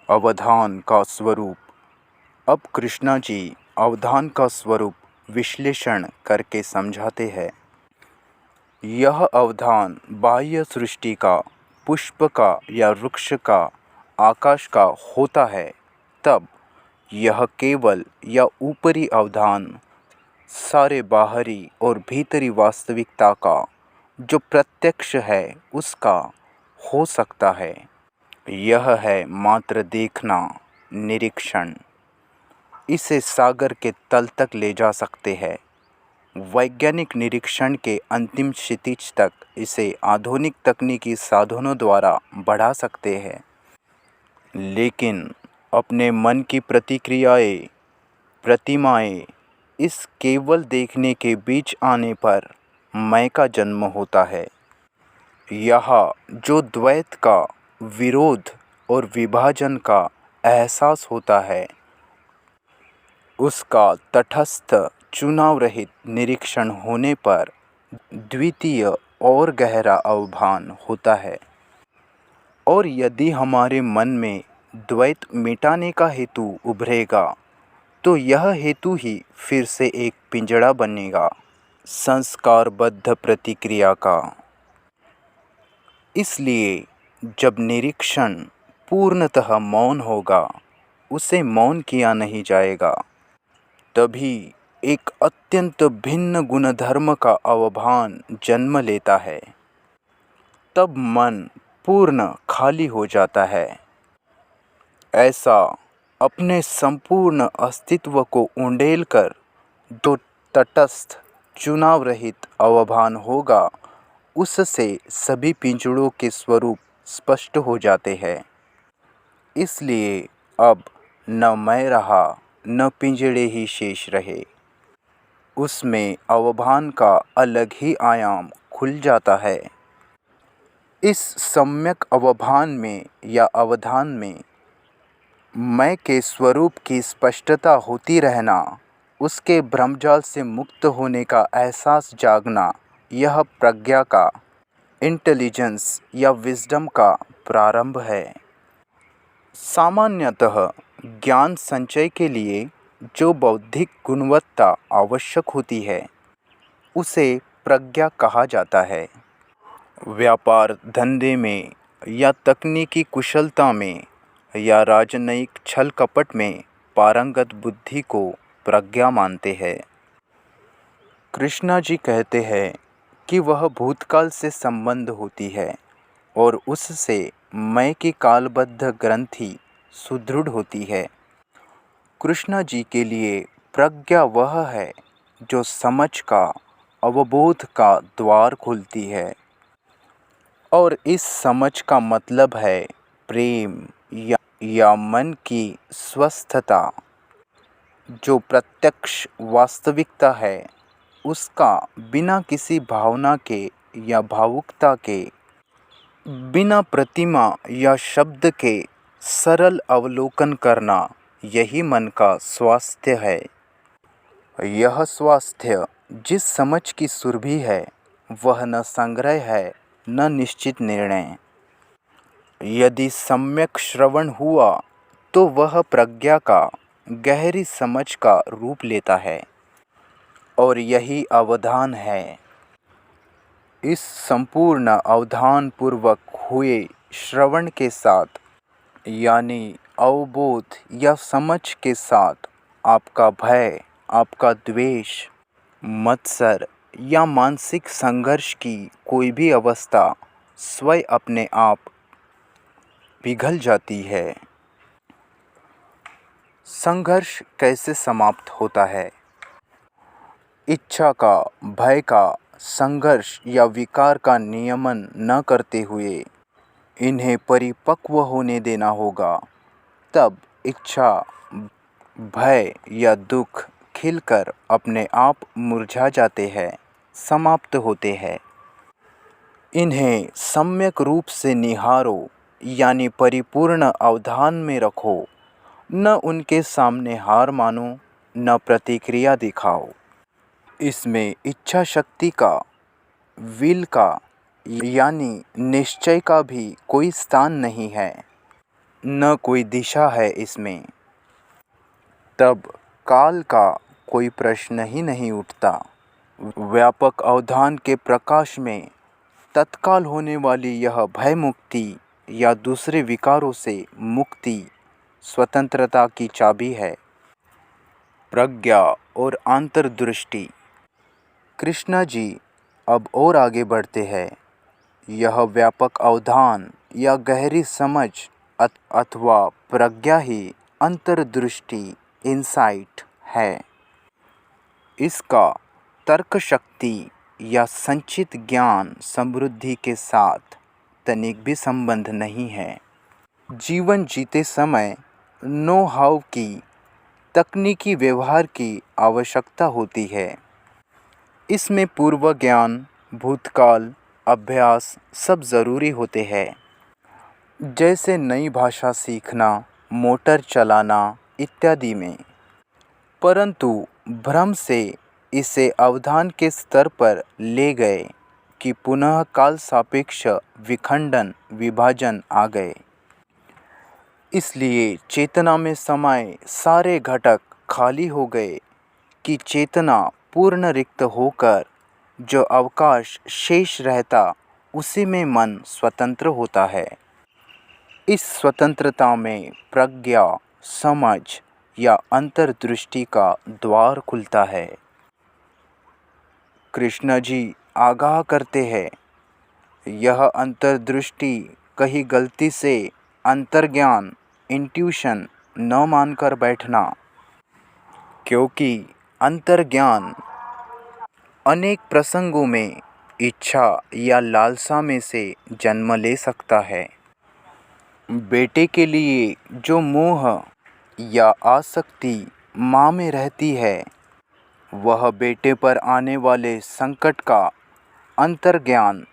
अवधान का स्वरूप। अब कृष्णा जी अवधान का स्वरूप विश्लेषण करके समझाते हैं। यह अवधान बाह्य सृष्टि का, पुष्प का या वृक्ष का, आकाश का होता है, तब यह केवल या ऊपरी अवधान सारे बाहरी और भीतरी वास्तविकता का जो प्रत्यक्ष है उसका हो सकता है। यह है मात्र देखना, निरीक्षण। इसे सागर के तल तक ले जा सकते हैं। वैज्ञानिक निरीक्षण के अंतिम क्षितिज तक इसे आधुनिक तकनीकी साधनों द्वारा बढ़ा सकते हैं। लेकिन अपने मन की प्रतिक्रियाएं, प्रतिमाएं इस केवल देखने के बीच आने पर मैं का जन्म होता है। यहाँ जो द्वैत का, विरोध और विभाजन का एहसास होता है, उसका तटस्थ, चुनाव रहित निरीक्षण होने पर द्वितीय और गहरा अवभान होता है। और यदि हमारे मन में द्वैत मिटाने का हेतु उभरेगा, तो यह हेतु ही फिर से एक पिंजड़ा बनेगा, संस्कारबद्ध प्रतिक्रिया का। इसलिए जब निरीक्षण पूर्णतः मौन होगा, उसे मौन किया नहीं जाएगा, तभी एक अत्यंत भिन्न गुणधर्म का अवभान जन्म लेता है। तब मन पूर्ण खाली हो जाता है। ऐसा अपने संपूर्ण अस्तित्व को उंडेल कर जो तटस्थ, चुनाव रहित अवभान होगा, उससे सभी पिंजड़ों के स्वरूप स्पष्ट हो जाते हैं। इसलिए अब न मैं रहा, न पिंजड़े ही शेष रहे। उसमें अवभान का अलग ही आयाम खुल जाता है। इस सम्यक अवभान में या अवधान में मैं के स्वरूप की स्पष्टता होती रहना, उसके भ्रमजाल से मुक्त होने का एहसास जागना, यह प्रज्ञा का, इंटेलिजेंस या विजडम का प्रारंभ है। सामान्यतः ज्ञान संचय के लिए जो बौद्धिक गुणवत्ता आवश्यक होती है, उसे प्रज्ञा कहा जाता है। व्यापार धंधे में या तकनीकी कुशलता में या राजनयिक छल कपट में पारंगत बुद्धि को प्रज्ञा मानते हैं। कृष्णा जी कहते हैं कि वह भूतकाल से संबंध होती है और उससे मैं की कालबद्ध ग्रंथि सुदृढ़ होती है। कृष्णा जी के लिए प्रज्ञा वह है जो समझ का, अवबोध का द्वार खोलती है। और इस समझ का मतलब है प्रेम या मन की स्वस्थता। जो प्रत्यक्ष वास्तविकता है, उसका बिना किसी भावना के या भावुकता के, बिना प्रतिमा या शब्द के सरल अवलोकन करना, यही मन का स्वास्थ्य है। यह स्वास्थ्य जिस समझ की सुरभि है, वह न संग्रह है न निश्चित निर्णय। यदि सम्यक श्रवण हुआ तो वह प्रज्ञा का, गहरी समझ का रूप लेता है और यही अवधान है। इस संपूर्ण अवधान पूर्वक हुए श्रवण के साथ, यानी अवबोध या समझ के साथ, आपका भय, आपका द्वेष, मत्सर या मानसिक संघर्ष की कोई भी अवस्था स्वयं अपने आप पिघल जाती है। संघर्ष कैसे समाप्त होता है? इच्छा का, भय का संघर्ष या विकार का नियमन न करते हुए इन्हें परिपक्व होने देना होगा। तब इच्छा, भय या दुख खिलकर अपने आप मुरझा जाते हैं, समाप्त होते हैं। इन्हें सम्यक रूप से निहारो, यानी परिपूर्ण अवधान में रखो। न उनके सामने हार मानो, न प्रतिक्रिया दिखाओ। इसमें इच्छा शक्ति का, विल का, यानी निश्चय का भी कोई स्थान नहीं है। न कोई दिशा है इसमें। तब काल का कोई प्रश्न ही नहीं उठता। व्यापक अवधान के प्रकाश में तत्काल होने वाली यह भय मुक्ति या दूसरे विकारों से मुक्ति स्वतंत्रता की चाबी है। प्रज्ञा और अंतर्दृष्टि। कृष्णा जी अब और आगे बढ़ते हैं। यह व्यापक अवधान या गहरी समझ अथवा प्रज्ञा ही अंतर्दृष्टि इंसाइट है। इसका तर्क शक्ति या संचित ज्ञान समृद्धि के साथ तनिक भी संबंध नहीं है। जीवन जीते समय नो हाउ की तकनीकी व्यवहार की आवश्यकता होती है। इसमें पूर्व ज्ञान, भूतकाल, अभ्यास सब ज़रूरी होते हैं, जैसे नई भाषा सीखना, मोटर चलाना इत्यादि में। परंतु भ्रम से इसे अवधान के स्तर पर ले गए कि पुनः काल सापेक्ष विखंडन विभाजन आ गए। इसलिए चेतना में समाये सारे घटक खाली हो गए कि चेतना पूर्ण रिक्त होकर जो अवकाश शेष रहता उसी में मन स्वतंत्र होता है। इस स्वतंत्रता में प्रज्ञा, समझ या अंतर्दृष्टि का द्वार खुलता है। कृष्ण जी आगाह करते हैं, यह अंतर्दृष्टि कहीं गलती से अंतर्ज्ञान इंट्यूशन न मानकर बैठना, क्योंकि अंतर्ज्ञान अनेक प्रसंगों में इच्छा या लालसा में से जन्म ले सकता है। बेटे के लिए जो मोह या आसक्ति माँ में रहती है, वह बेटे पर आने वाले संकट का अंतर्ज्ञान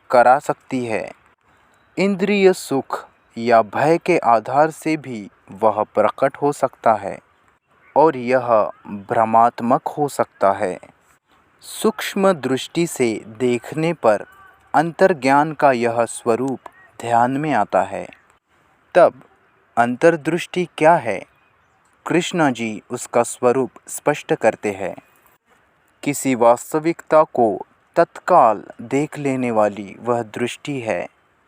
करा सकती है। इंद्रिय सुख या भय के आधार से भी वह प्रकट हो सकता है और यह भ्रमात्मक हो सकता है। सूक्ष्म दृष्टि से देखने पर अंतर्ज्ञान का यह स्वरूप ध्यान में आता है। तब अंतर्दृष्टि क्या है? कृष्ण जी उसका स्वरूप स्पष्ट करते हैं। किसी वास्तविकता को तत्काल देख लेने वाली वह दृष्टि है।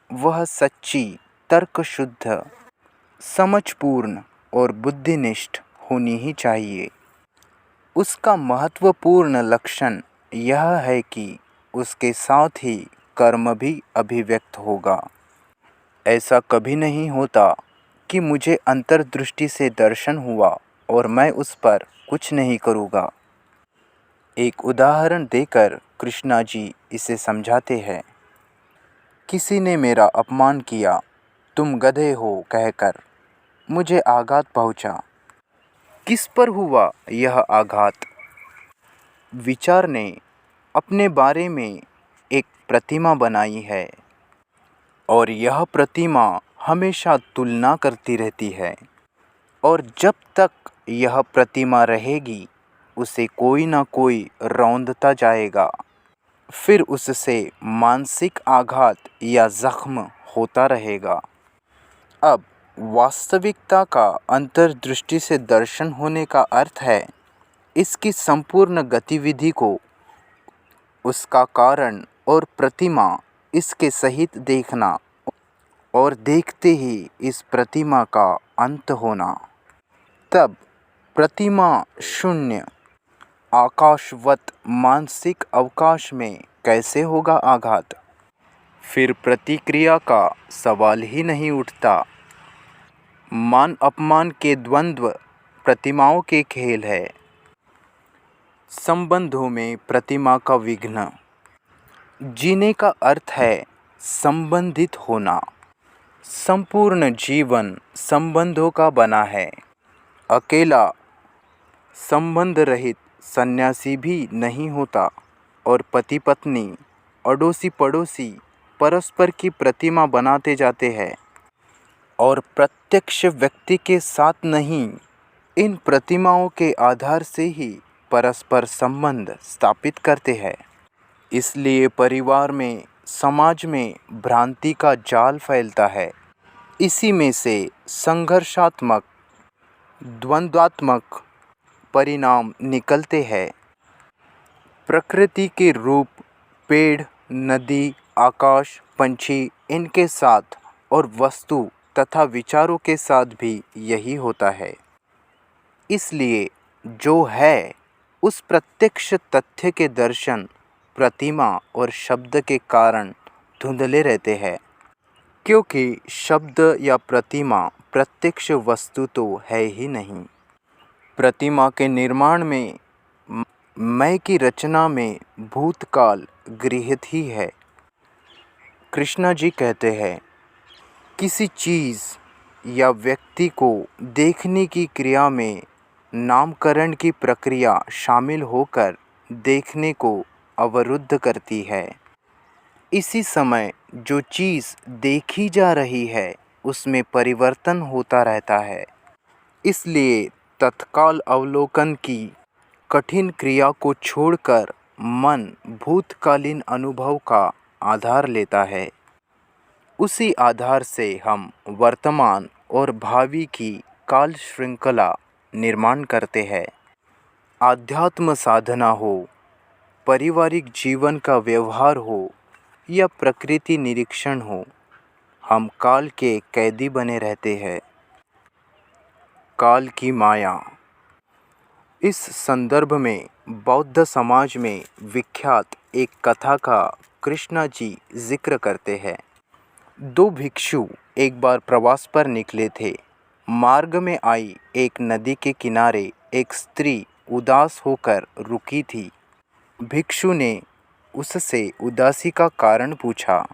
वह सच्ची, तर्कशुद्ध, समझपूर्ण और बुद्धिनिष्ठ होनी ही चाहिए। उसका महत्वपूर्ण लक्षण यह है कि उसके साथ ही कर्म भी अभिव्यक्त होगा। ऐसा कभी नहीं होता कि मुझे अंतर्दृष्टि से दर्शन हुआ और मैं उस पर कुछ नहीं करूँगा। एक उदाहरण देकर कृष्णा जी इसे समझाते हैं। किसी ने मेरा अपमान किया, तुम गधे हो कहकर मुझे आघात पहुंचा। किस पर हुआ यह आघात? विचार ने अपने बारे में एक प्रतिमा बनाई है और यह प्रतिमा हमेशा तुलना करती रहती है, और जब तक यह प्रतिमा रहेगी उसे कोई ना कोई रौंदता जाएगा। फिर उससे मानसिक आघात या जख्म होता रहेगा। अब वास्तविकता का अंतर्दृष्टि से दर्शन होने का अर्थ है इसकी संपूर्ण गतिविधि को, उसका कारण और प्रतिमा इसके सहित देखना और देखते ही इस प्रतिमा का अंत होना। तब प्रतिमा शून्य आकाशवत मानसिक अवकाश में कैसे होगा आघात? फिर प्रतिक्रिया का सवाल ही नहीं उठता। मान अपमान के द्वंद्व प्रतिमाओं के खेल है। संबंधों में प्रतिमा का विघ्न। जीने का अर्थ है संबंधित होना। संपूर्ण जीवन संबंधों का बना है। अकेला संबंध रहित सन्यासी भी नहीं होता और पति पत्नी, अड़ोसी पड़ोसी परस्पर की प्रतिमा बनाते जाते हैं और प्रत्यक्ष व्यक्ति के साथ नहीं, इन प्रतिमाओं के आधार से ही परस्पर संबंध स्थापित करते हैं। इसलिए परिवार में, समाज में भ्रांति का जाल फैलता है। इसी में से संघर्षात्मक, द्वंद्वात्मक परिणाम निकलते हैं। प्रकृति के रूप, पेड़, नदी, आकाश, पंछी, इनके साथ और वस्तु तथा विचारों के साथ भी यही होता है। इसलिए जो है उस प्रत्यक्ष तथ्य के दर्शन, प्रतिमा और शब्द के कारण धुंधले रहते हैं, क्योंकि शब्द या प्रतिमा प्रत्यक्ष वस्तु तो है ही नहीं। प्रतिमा के निर्माण में, मैं की रचना में भूतकाल गृहीत ही है। कृष्णा जी कहते हैं, किसी चीज़ या व्यक्ति को देखने की क्रिया में नामकरण की प्रक्रिया शामिल होकर देखने को अवरुद्ध करती है। इसी समय जो चीज़ देखी जा रही है उसमें परिवर्तन होता रहता है। इसलिए तत्काल अवलोकन की कठिन क्रिया को छोड़कर मन भूतकालीन अनुभव का आधार लेता है। उसी आधार से हम वर्तमान और भावी की काल श्रृंखला निर्माण करते हैं। आध्यात्म साधना हो, पारिवारिक जीवन का व्यवहार हो या प्रकृति निरीक्षण हो, हम काल के कैदी बने रहते हैं। काल की माया। इस संदर्भ में बौद्ध समाज में विख्यात एक कथा का कृष्णा जी जिक्र करते हैं। दो भिक्षु एक बार प्रवास पर निकले थे। मार्ग में आई एक नदी के किनारे एक स्त्री उदास होकर रुकी थी। भिक्षु ने उससे उदासी का कारण पूछा।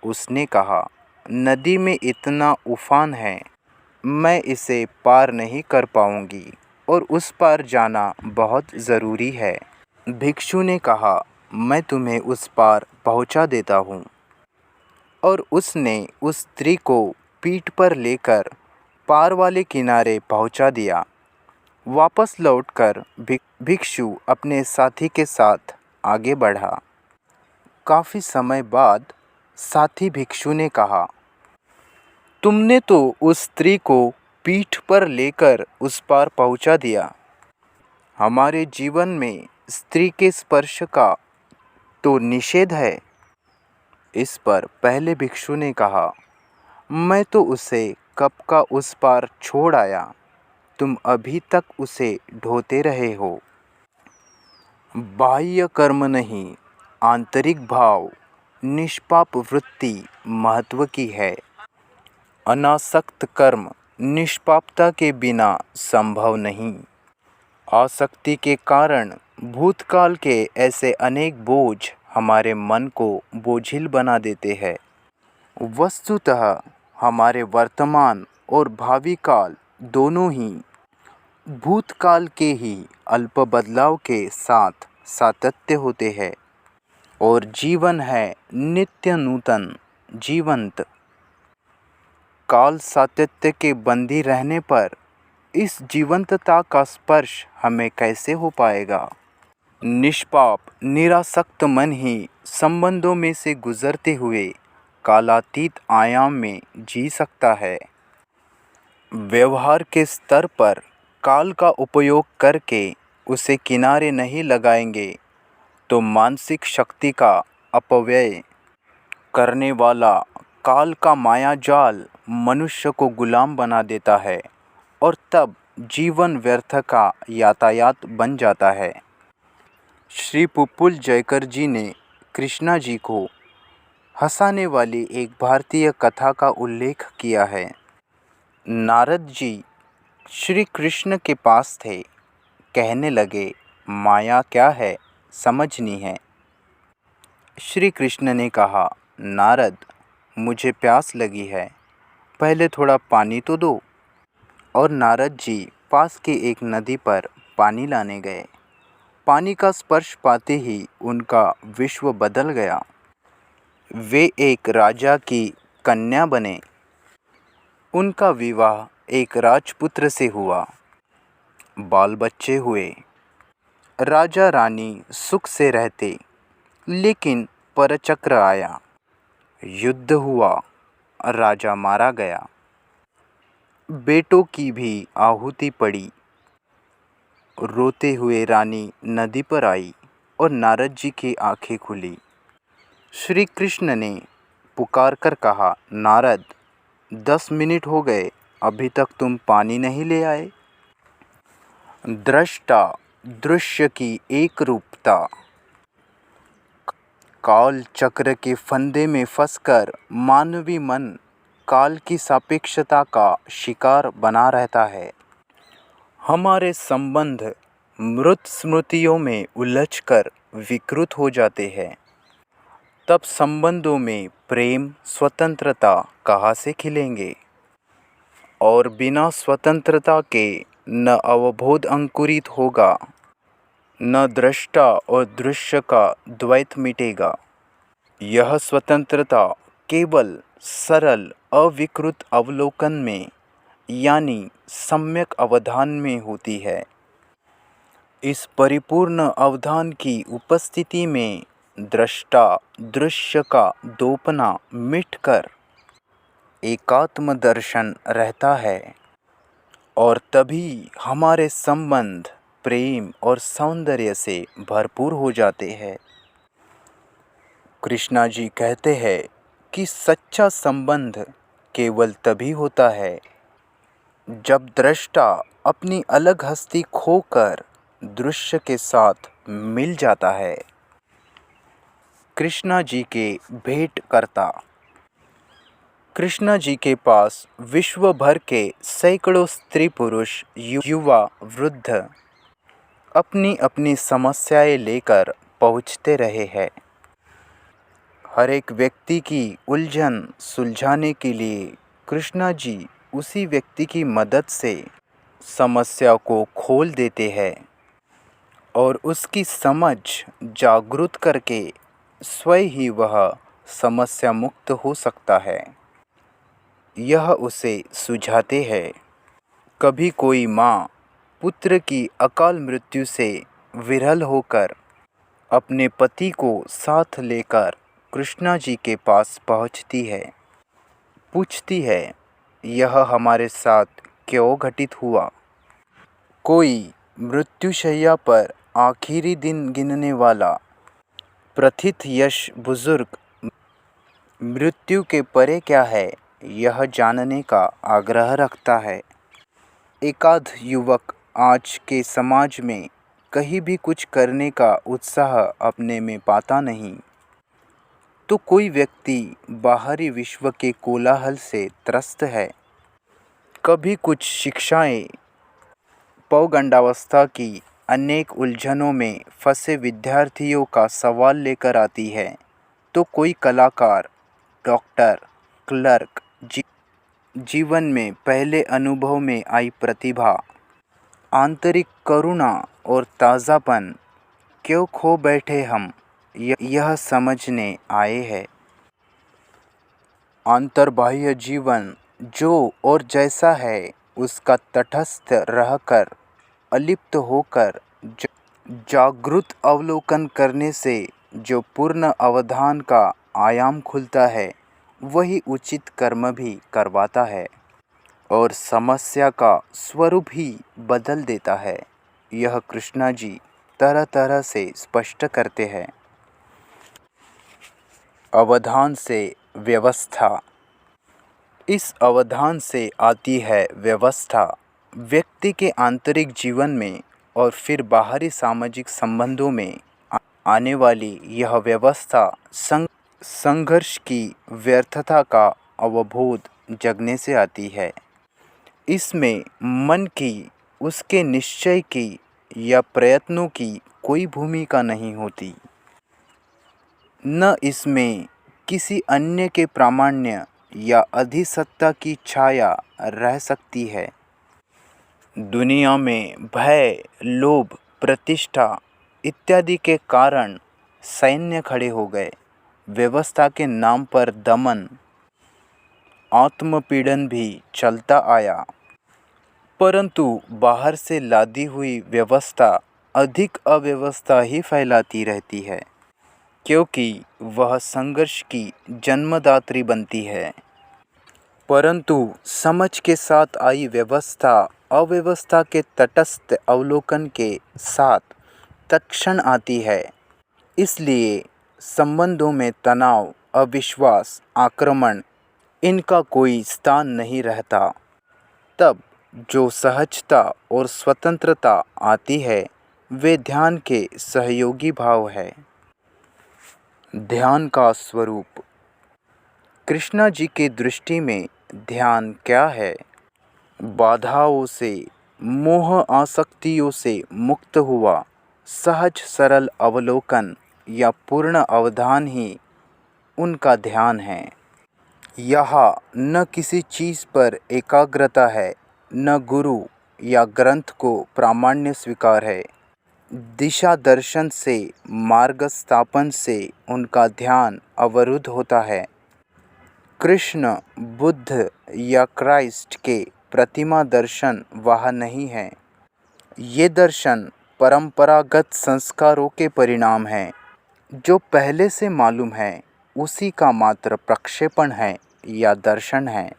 उसने कहा, नदी में इतना उफान है, मैं इसे पार नहीं कर पाऊंगी और उस पार जाना बहुत ज़रूरी है। भिक्षु ने कहा, मैं तुम्हें उस पार पहुंचा देता हूँ। और उसने उस स्त्री को पीठ पर लेकर पार वाले किनारे पहुंचा दिया। वापस लौटकर भिक्षु अपने साथी के साथ आगे बढ़ा। काफ़ी समय बाद साथी भिक्षु ने कहा, तुमने तो उस स्त्री को पीठ पर लेकर उस पार पहुंचा दिया। हमारे जीवन में स्त्री के स्पर्श का तो निषेध है। इस पर पहले भिक्षु ने कहा, मैं तो उसे कब का उस पार छोड़ आया, तुम अभी तक उसे ढोते रहे हो। बाह्य कर्म नहीं, आंतरिक भाव, निष्पाप वृत्ति महत्व की है। अनासक्त कर्म निष्पापता के बिना संभव नहीं। आसक्ति के कारण भूतकाल के ऐसे अनेक बोझ हमारे मन को बोझिल बना देते हैं। वस्तुतः हमारे वर्तमान और भावी काल दोनों ही भूतकाल के ही अल्प बदलाव के साथ सातत्य होते हैं और जीवन है नित्य नूतन, जीवंत। काल सातत्य के बंदी रहने पर इस जीवंतता का स्पर्श हमें कैसे हो पाएगा। निष्पाप निरासक्त मन ही संबंधों में से गुजरते हुए कालातीत आयाम में जी सकता है। व्यवहार के स्तर पर काल का उपयोग करके उसे किनारे नहीं लगाएंगे तो मानसिक शक्ति का अपव्यय करने वाला काल का मायाजाल मनुष्य को गुलाम बना देता है और तब जीवन व्यर्थ का यातायात बन जाता है। श्री पुप्पुल जयकर जी ने कृष्णा जी को हंसाने वाली एक भारतीय कथा का उल्लेख किया है। नारद जी श्री कृष्ण के पास थे। कहने लगे, माया क्या है, समझनी है। श्री कृष्ण ने कहा, नारद, मुझे प्यास लगी है, पहले थोड़ा पानी तो दो। और नारद जी पास की एक नदी पर पानी लाने गए। पानी का स्पर्श पाते ही उनका विश्व बदल गया। वे एक राजा की कन्या बने। उनका विवाह एक राजपुत्र से हुआ। बाल बच्चे हुए। राजा रानी सुख से रहते, लेकिन परचक्र आया, युद्ध हुआ, राजा मारा गया। बेटों की भी आहुति पड़ी। रोते हुए रानी नदी पर आई और नारद जी की आंखें खुली। श्री कृष्ण ने पुकार कर कहा, नारद, 10 मिनट हो गए, अभी तक तुम पानी नहीं ले आए। दृष्टा दृश्य की एक रूपता काल चक्र के फंदे में फंसकर मानवी मन काल की सापेक्षता का शिकार बना रहता है। हमारे संबंध मृत स्मृतियों में उलझकर विकृत हो जाते हैं। तब संबंधों में प्रेम स्वतंत्रता कहाँ से खिलेंगे? और बिना स्वतंत्रता के न अवबोध अंकुरित होगा, न दृष्टा और दृश्य का द्वैत मिटेगा। यह स्वतंत्रता केवल सरल अविकृत अवलोकन में यानी सम्यक अवधान में होती है। इस परिपूर्ण अवधान की उपस्थिति में दृष्टा दृश्य का दोपना मिटकर एकात्म दर्शन रहता है और तभी हमारे संबंध प्रेम और सौंदर्य से भरपूर हो जाते हैं। कृष्णा जी कहते हैं कि सच्चा संबंध केवल तभी होता है जब दृष्टा अपनी अलग हस्ती खोकर दृश्य के साथ मिल जाता है। कृष्णा जी के भेंटकर्ता। कृष्णा जी के पास विश्व भर के सैकड़ों स्त्री पुरुष युवा वृद्ध अपनी अपनी समस्याएं लेकर पहुँचते रहे हैं। हर एक व्यक्ति की उलझन सुलझाने के लिए कृष्णा जी उसी व्यक्ति की मदद से समस्या को खोल देते हैं और उसकी समझ जागृत करके स्वयं ही वह समस्या मुक्त हो सकता है। यह उसे सुझाते हैं। कभी कोई माँ पुत्र की अकाल मृत्यु से विरल होकर अपने पति को साथ लेकर कृष्णा जी के पास पहुँचती है। पूछती है, यह हमारे साथ क्यों घटित हुआ? कोई मृत्युशैया पर आखिरी दिन गिनने वाला प्रथित यश बुजुर्ग मृत्यु के परे क्या है, यह जानने का आग्रह रखता है। एकाध युवक आज के समाज में कहीं भी कुछ करने का उत्साह अपने में पाता नहीं, तो कोई व्यक्ति बाहरी विश्व के कोलाहल से त्रस्त है। कभी कुछ शिक्षाएं पौगंडावस्था की अनेक उलझनों में फंसे विद्यार्थियों का सवाल लेकर आती है, तो कोई कलाकार, डॉक्टर, क्लर्क जीवन में पहले अनुभव में आई प्रतिभा, आंतरिक करुणा और ताज़ापन क्यों खो बैठे हम, यह समझने आए हैं। अंतर्बाह्य जीवन जो और जैसा है उसका तटस्थ रहकर अलिप्त होकर जागृत अवलोकन करने से जो पूर्ण अवधान का आयाम खुलता है, वही उचित कर्म भी करवाता है और समस्या का स्वरूप ही बदल देता है। यह कृष्णा जी तरह तरह से स्पष्ट करते हैं। अवधान से व्यवस्था। इस अवधान से आती है व्यवस्था। व्यक्ति के आंतरिक जीवन में और फिर बाहरी सामाजिक संबंधों में आने वाली यह व्यवस्था संघर्ष की व्यर्थता का अवबोध जगने से आती है। इसमें मन की, उसके निश्चय की या प्रयत्नों की कोई भूमिका नहीं होती, न इसमें किसी अन्य के प्रामाण्य या अधिसत्ता की छाया रह सकती है। दुनिया में भय, लोभ, प्रतिष्ठा इत्यादि के कारण सैन्य खड़े हो गए। व्यवस्था के नाम पर दमन, आत्मपीड़न भी चलता आया, परंतु बाहर से लादी हुई व्यवस्था अधिक अव्यवस्था ही फैलाती रहती है, क्योंकि वह संघर्ष की जन्मदात्री बनती है। परंतु समझ के साथ आई व्यवस्था अव्यवस्था के तटस्थ अवलोकन के साथ तत्क्षण आती है। इसलिए संबंधों में तनाव, अविश्वास, आक्रमण इनका कोई स्थान नहीं रहता। तब जो सहजता और स्वतंत्रता आती है वे ध्यान के सहयोगी भाव है। ध्यान का स्वरूप। कृष्णा जी की दृष्टि में ध्यान क्या है? बाधाओं से, मोह आसक्तियों से मुक्त हुआ सहज सरल अवलोकन या पूर्ण अवधान ही उनका ध्यान है। यहाँ न किसी चीज़ पर एकाग्रता है, न गुरु या ग्रंथ को प्रामाण्य स्वीकार है। दिशा दर्शन से, मार्ग स्थापन से उनका ध्यान अवरुद्ध होता है। कृष्ण, बुद्ध या क्राइस्ट के प्रतिमा दर्शन वह नहीं है। ये दर्शन परंपरागत संस्कारों के परिणाम हैं। जो पहले से मालूम है उसी का मात्र प्रक्षेपण है या दर्शन है।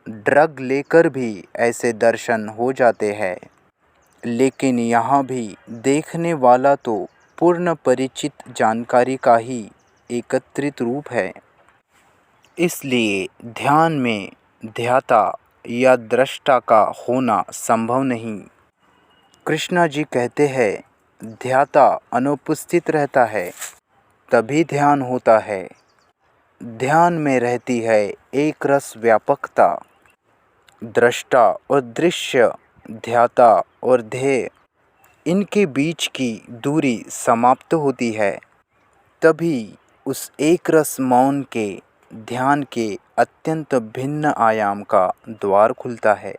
ड्रग लेकर भी ऐसे दर्शन हो जाते हैं, लेकिन यहाँ भी देखने वाला तो पूर्ण परिचित जानकारी का ही एकत्रित रूप है। इसलिए ध्यान में ध्याता या दृष्टा का होना संभव नहीं। कृष्णा जी कहते हैं, ध्याता अनुपस्थित रहता है तभी ध्येय होता है। ध्यान में रहती है एक रस व्यापकता। दृष्टा और दृश्य, ध्याता और ध्येय, इनके बीच की दूरी समाप्त होती है। तभी उस एक रस मौन के ध्यान के अत्यंत भिन्न आयाम का द्वार खुलता है।